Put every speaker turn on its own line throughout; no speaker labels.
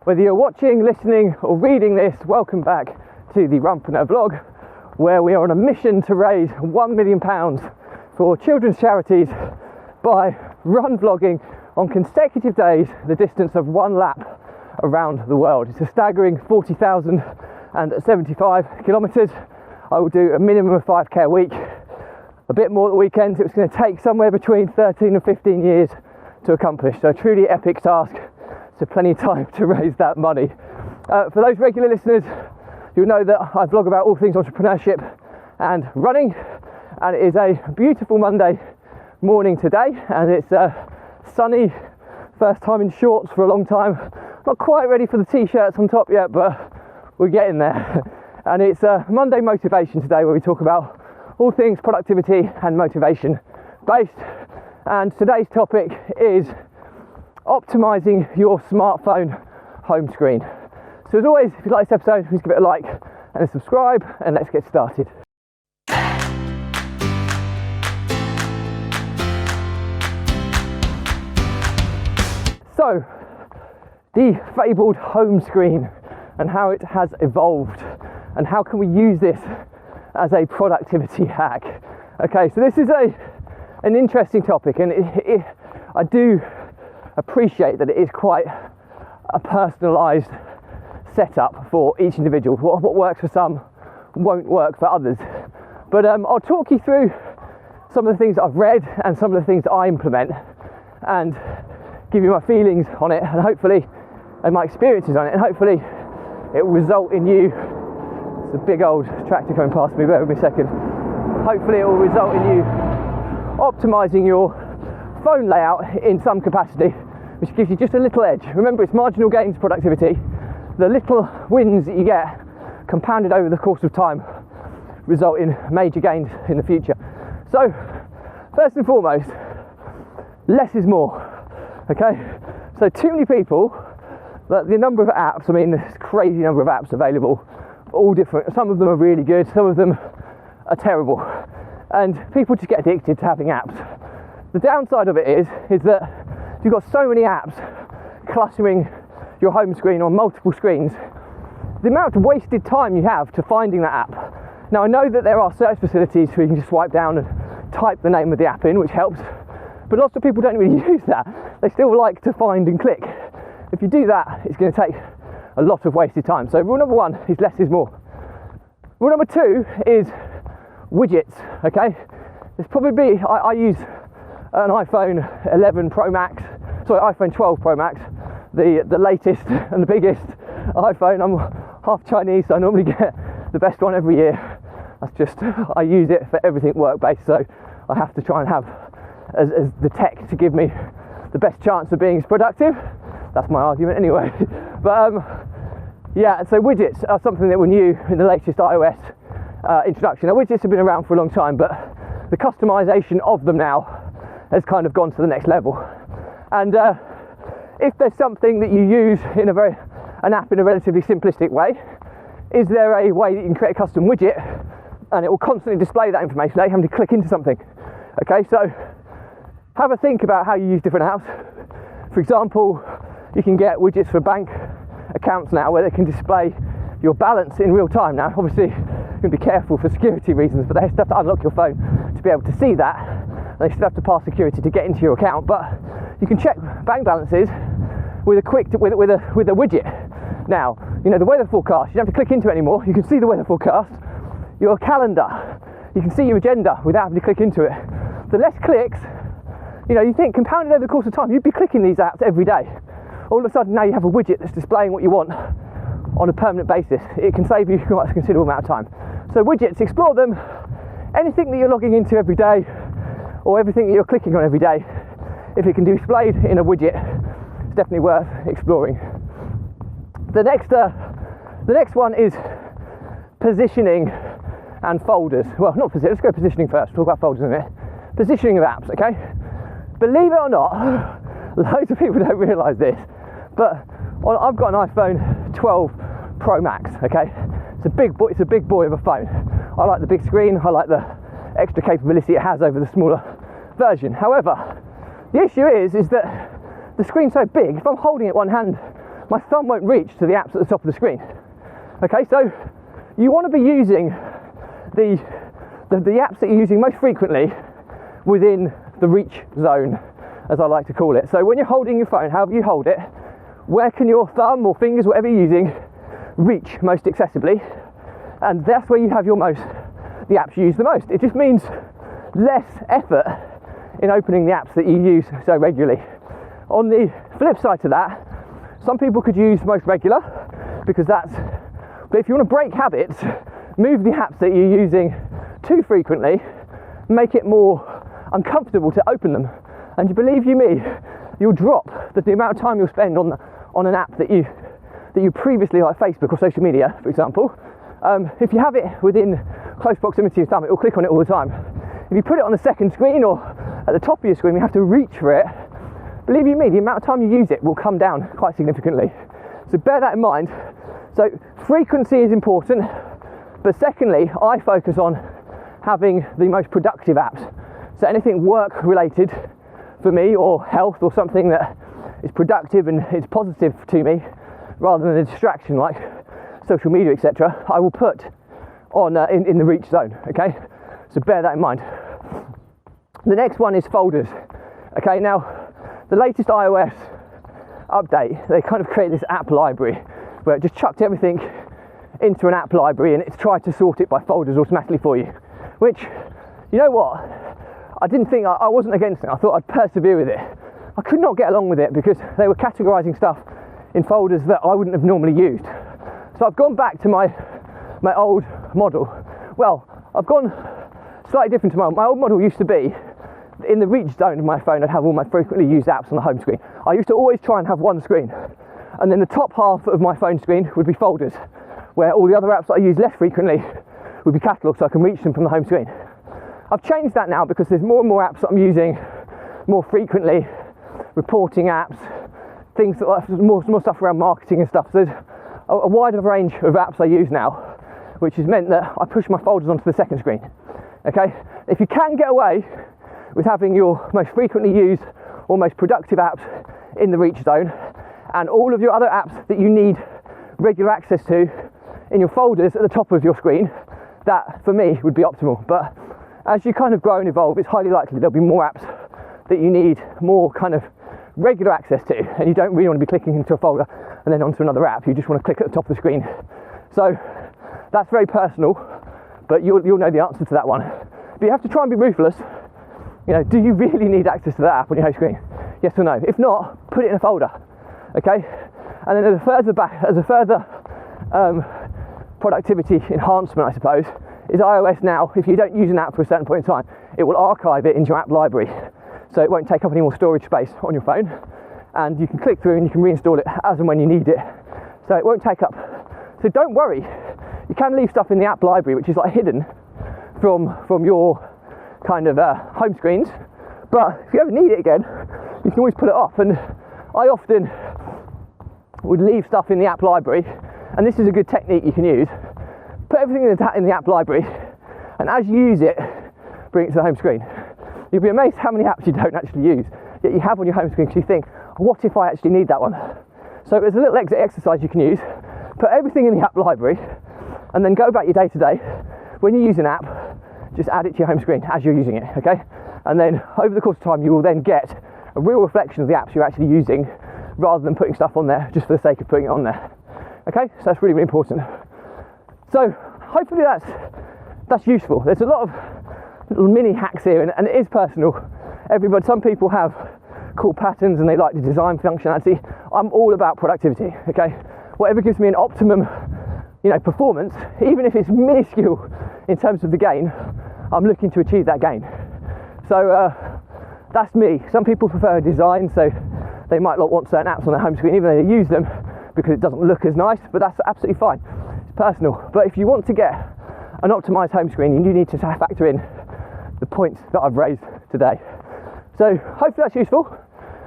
Whether you're watching, listening or reading this, welcome back to the Runpreneur vlog, where we are on a mission to raise £1 million for children's charities by run vlogging on consecutive days the distance of one lap around the world. It's a staggering 40,075 kilometres. I will do a minimum of 5k a week, a bit more at the weekends. It was going to take somewhere between 13 and 15 years to accomplish, so a truly epic task, so plenty of time to raise that money. For those regular listeners, you'll know that I vlog about all things entrepreneurship and running, and it is a beautiful Monday morning today, and it's sunny, first time in shorts for a long time. Not quite ready for the t-shirts on top yet, but we're getting there. And it's Monday motivation today, where we talk about all things productivity and motivation based. And today's topic is optimizing your smartphone home screen. So as always, if you like this episode, please give it a like and a subscribe, and let's get started. So, the fabled home screen and how it has evolved, and how can we use this as a productivity hack. Okay, so this is an interesting topic, and I do appreciate that it is quite a personalised setup for each individual. What works for some won't work for others. But I'll talk you through some of the things I've read and some of the things that I implement, and give you my feelings on it, and hopefully, and my experiences on it, and hopefully it will result in you. It's a big old tractor coming past me, bear with me a second. Hopefully it will result in you optimising your phone layout in some capacity, which gives you just a little edge. Remember, it's marginal gains productivity. The little wins that you get compounded over the course of time result in major gains in the future. So, first and foremost, less is more. Okay? So too many people, the number of apps, I mean, there's a crazy number of apps available, all different. Some of them are really good, some of them are terrible. And people just get addicted to having apps. The downside of it is that you've got so many apps clustering your home screen on multiple screens, the amount of wasted time you have to finding that app. Now, I know that there are search facilities where you can just swipe down and type the name of the app in, which helps, but lots of people don't really use that. They still like to find and click. If you do that, it's going to take a lot of wasted time. So rule number one is less is more. Rule number two is widgets, okay? There's probably, I use an iPhone 11 Pro Max, sorry, iPhone 12 Pro Max, the latest and the biggest iPhone. I'm half Chinese, so I normally get the best one every year. That's just, I use it for everything work-based, so I have to try and have as the tech to give me the best chance of being as productive. That's my argument anyway. But yeah, so widgets are something that were new in the latest iOS introduction. Now, widgets have been around for a long time, but the customization of them now has kind of gone to the next level. And if there's something that you use in an app in a relatively simplistic way, is there a way that you can create a custom widget and it will constantly display that information without having to click into something? Okay, so have a think about how you use different apps. For example, you can get widgets for bank accounts now where they can display your balance in real time. Now, obviously, you can be careful for security reasons, but they still have to unlock your phone to be able to see that. They still have to pass security to get into your account, but you can check bank balances with a widget. Now, you know, the weather forecast, you don't have to click into it anymore. You can see the weather forecast, your calendar, you can see your agenda without having to click into it. The less clicks, you know, you think compounded over the course of time, you'd be clicking these apps every day. All of a sudden now you have a widget that's displaying what you want on a permanent basis. It can save you quite a considerable amount of time. So widgets, explore them. Anything that you're logging into every day, or everything that you're clicking on every day, if it can be displayed in a widget, it's definitely worth exploring. The next one is positioning and folders. Well, not position, let's go positioning first, talk about folders in a minute. Positioning of apps, okay? Believe it or not, loads of people don't realise this, but I've got an iPhone 12 Pro Max, okay? It's a big boy of a phone. I like the big screen, I like the extra capability it has over the smaller version. However, the issue is that the screen's so big, if I'm holding it one hand my thumb won't reach to the apps at the top of the screen. Okay, so you want to be using the apps that you're using most frequently within the reach zone, as I like to call it. So when you're holding your phone, however you hold it, where can your thumb or fingers, whatever you're using, reach most accessibly? And that's where you have the apps you use the most. It just means less effort in opening the apps that you use so regularly. On the flip side to that, some people could use most regular, because but if you want to break habits, move the apps that you're using too frequently, make it more uncomfortable to open them. And believe you me, you'll drop the amount of time you'll spend on an app that you previously, like Facebook or social media, for example. If you have it within close proximity to your thumb, it will click on it all the time. If you put it on the second screen or at the top of your screen, you have to reach for it. Believe you me, the amount of time you use it will come down quite significantly. So bear that in mind. So frequency is important, but secondly, I focus on having the most productive apps. So anything work related for me, or health, or something that is productive and is positive to me, rather than a distraction like social media, etc., I will put on in the reach zone. Okay, so bear that in mind. The next one is folders. Okay, now the latest iOS update, they kind of created this app library where it just chucked everything into an app library and it's tried to sort it by folders automatically for you, which, you know what, I wasn't against it. I thought I'd persevere with it. I could not get along with it because they were categorizing stuff in folders that I wouldn't have normally used. So I've gone back to my old model. Well, I've gone slightly different to my old model. Used to be in the reach zone of my phone, I'd have all my frequently used apps on the home screen. I used to always try and have one screen, and then the top half of my phone screen would be folders, where all the other apps that I use less frequently would be catalogued, so I can reach them from the home screen. I've changed that now because there's more and more apps that I'm using more frequently, reporting apps, things that like more stuff around marketing and stuff. So there's a wider range of apps I use now, which has meant that I push my folders onto the second screen. Okay, if you can get away with having your most frequently used or most productive apps in the reach zone, and all of your other apps that you need regular access to in your folders at the top of your screen, that for me would be optimal. But as you kind of grow and evolve, it's highly likely there'll be more apps that you need more kind of regular access to, and you don't really want to be clicking into a folder and then onto another app. You just want to click at the top of the screen. So that's very personal, but you'll know the answer to that one. But you have to try and be ruthless. You know, do you really need access to that app on your home screen? Yes or no? If not, put it in a folder. Okay? And then as a further productivity enhancement, I suppose, is iOS now, if you don't use an app for a certain point in time, it will archive it into your app library. So it won't take up any more storage space on your phone, and you can click through and you can reinstall it as and when you need it. So it won't take up. So don't worry, you can leave stuff in the app library which is like hidden from your kind of home screens, but if you ever need it again, you can always pull it off. And I often would leave stuff in the app library, and this is a good technique you can use. Put everything in the app library, and as you use it, bring it to the home screen. You'll be amazed how many apps you don't actually use, yet you have on your home screen, because you think, what if I actually need that one? So there's a little exercise you can use. Put everything in the app library, and then go about your day to day. When you use an app, just add it to your home screen as you're using it, okay? And then over the course of time, you will then get a real reflection of the apps you're actually using, rather than putting stuff on there just for the sake of putting it on there. Okay, so that's really, really important. So hopefully that's useful. There's a lot of little mini hacks here, and it is personal. Some people have cool patterns and they like the design functionality. I'm all about productivity, okay? Whatever gives me an optimum, performance, even if it's minuscule in terms of the gain, I'm looking to achieve that gain. So that's me. Some people prefer design, so they might not want certain apps on their home screen, even though they use them because it doesn't look as nice, but that's absolutely fine. It's personal. But if you want to get an optimized home screen, you do need to factor in the points that I've raised today. So hopefully that's useful.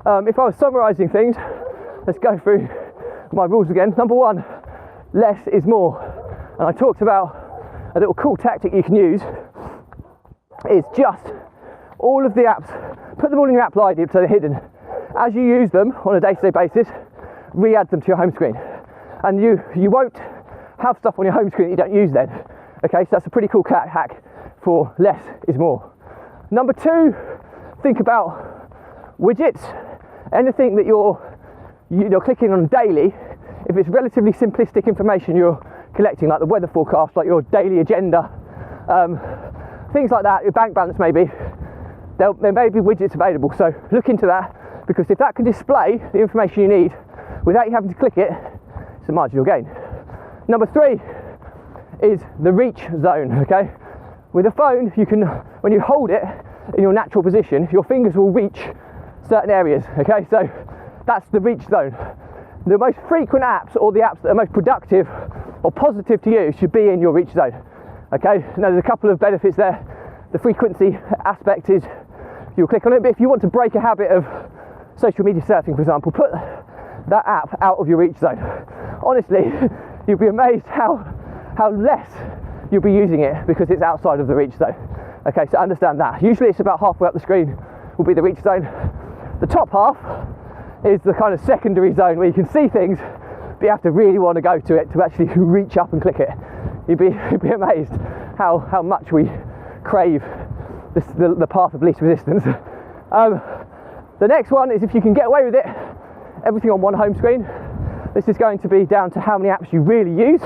If I was summarizing things, let's go through my rules again. Number one, less is more. And I talked about a little cool tactic you can use is just all of the apps, put them all in your app library so they're hidden. As you use them on a day-to-day basis, re-add them to your home screen. And you won't have stuff on your home screen that you don't use then. Okay, so that's a pretty cool hack for less is more. Number 2, think about widgets. Anything that you're clicking on daily, if it's relatively simplistic information you're collecting, like the weather forecast, like your daily agenda, things like that, your bank balance maybe, there may be widgets available. So look into that, because if that can display the information you need without you having to click it, it's a marginal gain. Number 3 is the reach zone, okay? With a phone, you can, when you hold it in your natural position, your fingers will reach certain areas, okay? So that's the reach zone. The most frequent apps, or the apps that are most productive or positive to you, should be in your reach zone, okay? Now there's a couple of benefits there. The frequency aspect is you'll click on it, but if you want to break a habit of social media surfing, for example, put that app out of your reach zone. Honestly, you'll be amazed how less you'll be using it because it's outside of the reach zone. Okay, so understand that. Usually it's about halfway up the screen will be the reach zone. The top half is the kind of secondary zone where you can see things, but you have to really want to go to it to actually reach up and click it. You'd be amazed how much we crave the path of least resistance. The next one is if you can get away with it, everything on one home screen. This is going to be down to how many apps you really use.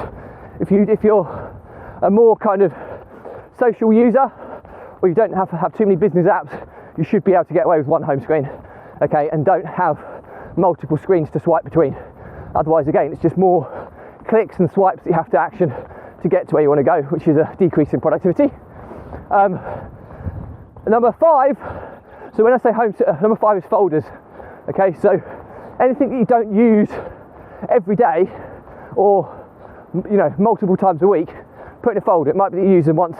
If you're a more kind of social user, or you don't have to have too many business apps, you should be able to get away with one home screen, okay, and don't have multiple screens to swipe between. Otherwise, again, it's just more clicks and swipes that you have to action to get to where you want to go, which is a decrease in productivity. Number 5, so when I say home, number 5 is folders, okay, so anything that you don't use every day or multiple times a week, put in a folder. It might be that you use them once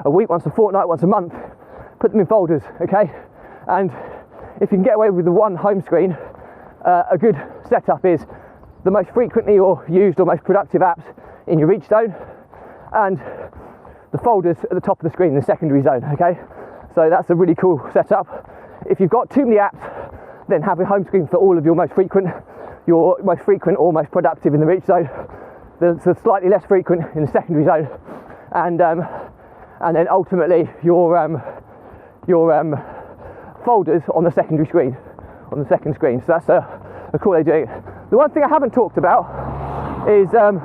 a week, once a fortnight, once a month. Put them in folders, okay? And if you can get away with the one home screen, a good setup is the most frequently used or most productive apps in your reach zone, and the folders at the top of the screen in the secondary zone, okay? So that's a really cool setup. If you've got too many apps, then have a home screen for all of your most frequent or most productive in the reach zone, the slightly less frequent in the secondary zone, and then ultimately your folders on the secondary screen, on the second screen. So that's a cool way of doing it. The one thing I haven't talked about is the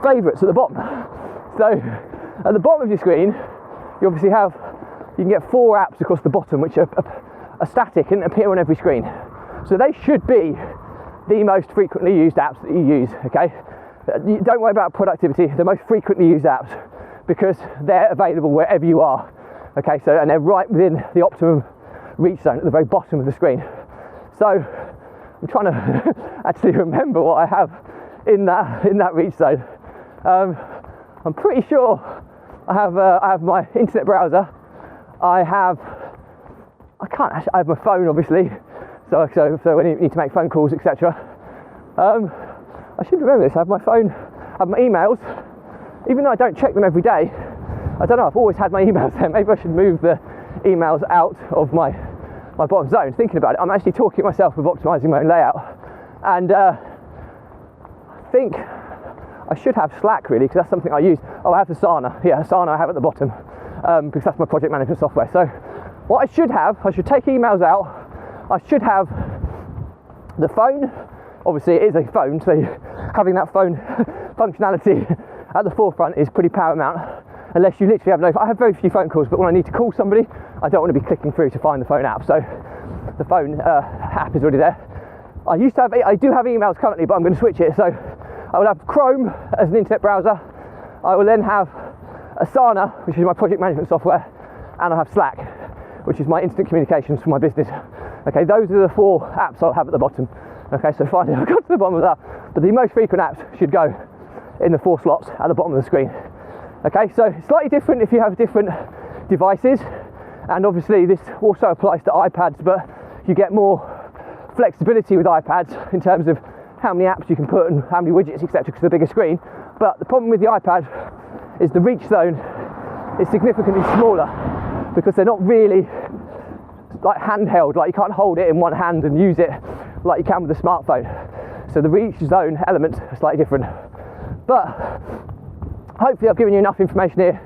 favourites at the bottom. So at the bottom of your screen, you obviously you can get 4 apps across the bottom which are static and appear on every screen. So they should be the most frequently used apps that you use, okay? Don't worry about productivity, the most frequently used apps, because they're available wherever you are, okay? So, and they're right within the optimum reach zone at the very bottom of the screen. So I'm trying to actually remember what I have in that reach zone. I'm pretty sure I have my internet browser. I have my phone, obviously. So when you need to make phone calls, etc. I should remember this. I have my phone, I have my emails. Even though I don't check them every day, I don't know, I've always had my emails there. Maybe I should move the emails out of my bottom zone. Thinking about it, I'm actually talking myself with optimizing my own layout. And I think I should have Slack, really, because that's something I use. Oh, I have the Asana. Yeah, Asana I have at the bottom, because that's my project management software. So what I should take emails out. I should have the phone. Obviously it is a phone, so having that phone functionality at the forefront is pretty paramount, unless you literally have I have very few phone calls, but when I need to call somebody, I don't want to be clicking through to find the phone app, so the phone app is already there. I do have emails currently, but I'm going to switch it, so I will have Chrome as an internet browser. I will then have Asana, which is my project management software, and I have Slack, which is my instant communications for my business. Okay, those are the 4 apps I'll have at the bottom. Okay, so finally I've got to the bottom of that, but the most frequent apps should go in the 4 slots at the bottom of the screen. Okay, so it's slightly different if you have different devices, and obviously this also applies to iPads, but you get more flexibility with iPads in terms of how many apps you can put and how many widgets, etc., because it's a bigger screen. But the problem with the iPad is the reach zone is significantly smaller, because they're not really like handheld, like you can't hold it in one hand and use it like you can with a smartphone. So the reach zone element is slightly different. But hopefully I've given you enough information here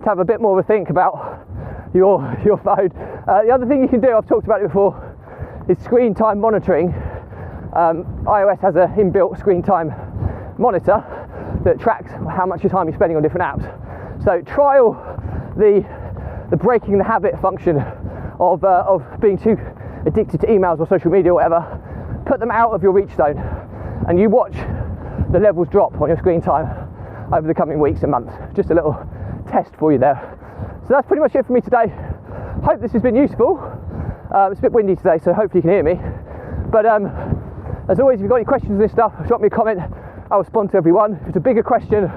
to have a bit more of a think about your phone. The other thing you can do, I've talked about it before, is screen time monitoring. iOS has an inbuilt screen time monitor that tracks how much time you're spending on different apps. So trial the breaking the habit function of being too addicted to emails or social media or whatever. Put them out of your reach zone and you watch the levels drop on your screen time over the coming weeks and months. Just a little test for you there. So that's pretty much it for me today. Hope this has been useful. It's a bit windy today, so hopefully you can hear me. But as always, if you've got any questions on this stuff, drop me a comment. I'll respond to everyone. If it's a bigger question,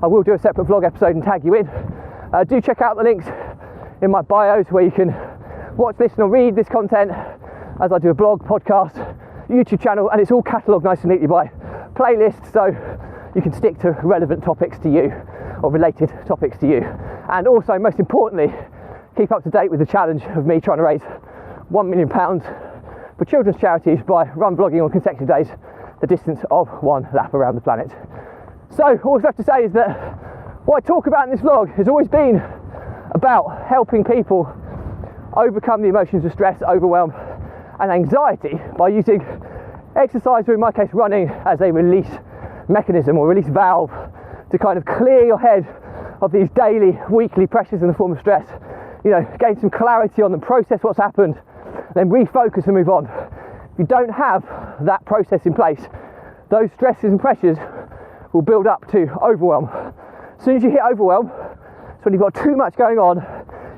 I will do a separate vlog episode and tag you in. Do check out the links in my bios where you can watch, listen or read this content as I do a blog, podcast, YouTube channel, and it's all catalogued nice and neatly by playlist, so you can stick to relevant topics to you or related topics to you. And also, most importantly, keep up to date with the challenge of me trying to raise £1 million for children's charities by run vlogging on consecutive days the distance of one lap around the planet. So all I have to say is that what I talk about in this vlog has always been about helping people overcome the emotions of stress, overwhelm and anxiety by using exercise, or in my case running, as a release mechanism or release valve to kind of clear your head of these daily, weekly pressures in the form of stress, you know, gain some clarity on them, process what's happened, then refocus and move on. If you don't have that process in place, those stresses and pressures will build up to overwhelm. As soon as you hit overwhelm, it's when you've got too much going on,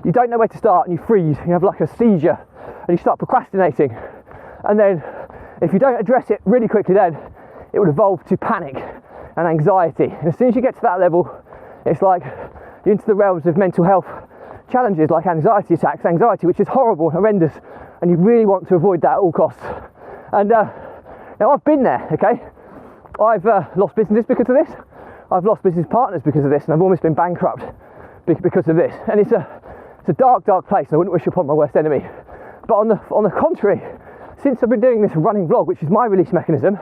you don't know where to start and you freeze, you have like a seizure and you start procrastinating. And then if you don't address it really quickly, then it will evolve to panic and anxiety. And as soon as you get to that level, it's like you're into the realms of mental health challenges like anxiety attacks, which is horrible and horrendous, and you really want to avoid that at all costs. And now I've been there, okay? I've lost businesses because of this. I've lost business partners because of this, and I've almost been bankrupt because of this. And it's a dark, dark place, and I wouldn't wish upon my worst enemy. But on the contrary, since I've been doing this running vlog, which is my release mechanism,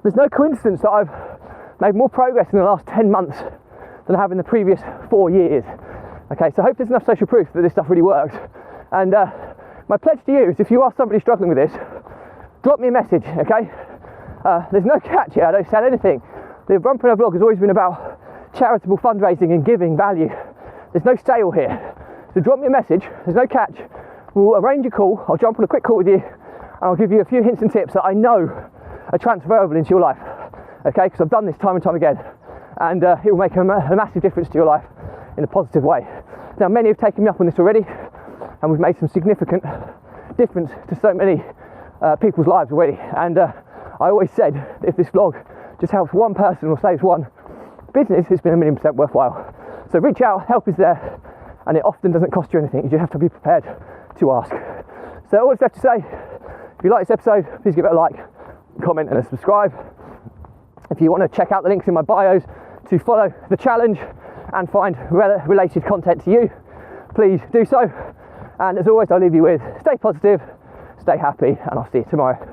there's no coincidence that I've made more progress in the last 10 months than I have in the previous 4 years. Okay, so I hope there's enough social proof that this stuff really works. And my pledge to you is, if you are somebody struggling with this, drop me a message, okay? There's no catch here, I don't sell anything. The Runpreneur vlog has always been about charitable fundraising and giving value. There's no sale here. So drop me a message, there's no catch. We'll arrange a call, I'll jump on a quick call with you, and I'll give you a few hints and tips that I know are transferable into your life, okay? Because I've done this time and time again, and it will make a massive difference to your life in a positive way. Now, many have taken me up on this already, and we've made some significant difference to so many people's lives already. And I always said, if this vlog just helps one person or saves one business, it's been 1,000,000% worthwhile. So reach out, help is there, and it often doesn't cost you anything. You just have to be prepared to ask. So all I have to say, if you like this episode, please give it a like, comment and a subscribe. If you want to check out the links in my bios to follow the challenge and find related content to you, please do so. And as always, I'll leave you with stay positive, stay happy, and I'll see you tomorrow.